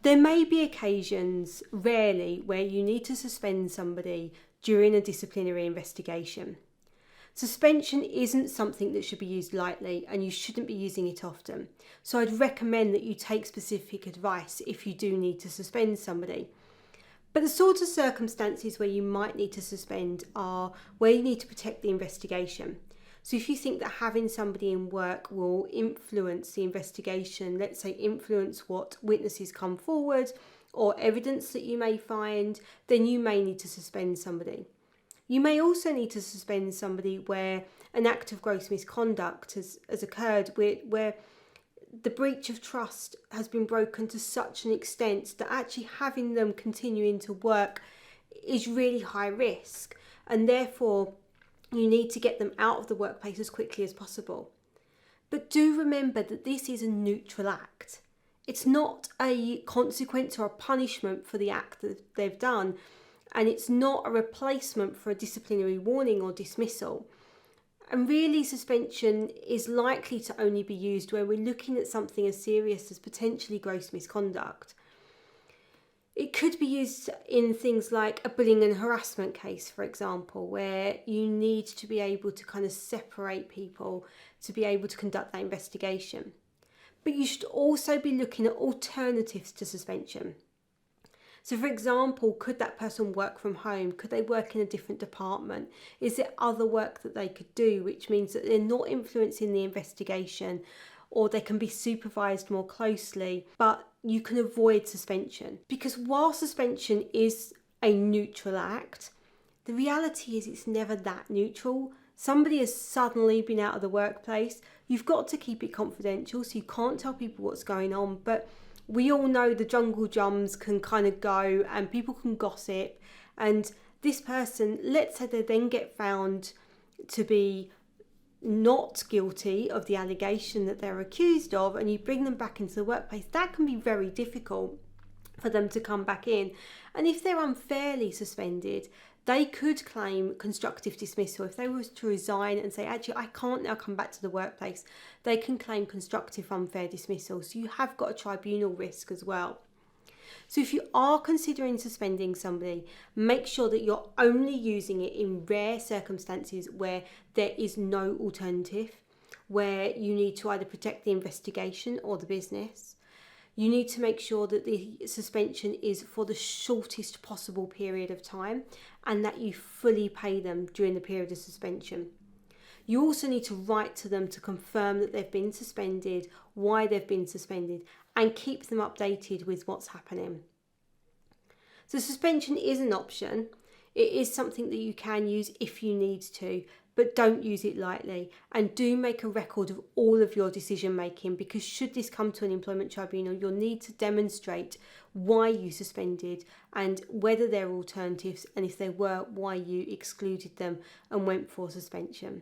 There may be occasions, rarely, where you need to suspend somebody during a disciplinary investigation. Suspension isn't something that should be used lightly, and you shouldn't be using it often. So I'd recommend that you take specific advice if you do need to suspend somebody. But the sort of circumstances where you might need to suspend are where you need to protect the investigation. So if you think that having somebody in work will influence the investigation, let's say influence what witnesses come forward or evidence that you may find, then you may need to suspend somebody. You may also need to suspend somebody where an act of gross misconduct has occurred, where the breach of trust has been broken to such an extent that actually having them continuing to work is really high risk, and therefore you need to get them out of the workplace as quickly as possible. But do remember that this is a neutral act. It's not a consequence or a punishment for the act that they've done, and it's not a replacement for a disciplinary warning or dismissal. And really, suspension is likely to only be used where we're looking at something as serious as potentially gross misconduct. It could be used in things like a bullying and harassment case, for example, where you need to be able to kind of separate people to be able to conduct that investigation. But you should also be looking at alternatives to suspension. So for example, could that person work from home? Could they work in a different department? Is there other work that they could do, which means that they're not influencing the investigation, or they can be supervised more closely, but you can avoid suspension? Because while suspension is a neutral act, the reality is it's never that neutral. Somebody has suddenly been out of the workplace. You've got to keep it confidential, so you can't tell people what's going on, but we all know the jungle drums can kind of go and people can gossip, and this person, let's say they then get found to be not guilty of the allegation that they're accused of, and you bring them back into the workplace, that can be very difficult for them to come back in. And if they're unfairly suspended, they could claim constructive dismissal. If they were to resign and say, actually, I can't now come back to the workplace, they can claim constructive unfair dismissal. So you have got a tribunal risk as well. So if you are considering suspending somebody, make sure that you're only using it in rare circumstances where there is no alternative, where you need to either protect the investigation or the business. You need to make sure that the suspension is for the shortest possible period of time and that you fully pay them during the period of suspension. You also need to write to them to confirm that they've been suspended, why they've been suspended, and keep them updated with what's happening. So suspension is an option. It is something that you can use if you need to, but don't use it lightly, and do make a record of all of your decision making, because should this come to an employment tribunal, you'll need to demonstrate why you suspended and whether there are alternatives, and if there were, why you excluded them and went for suspension.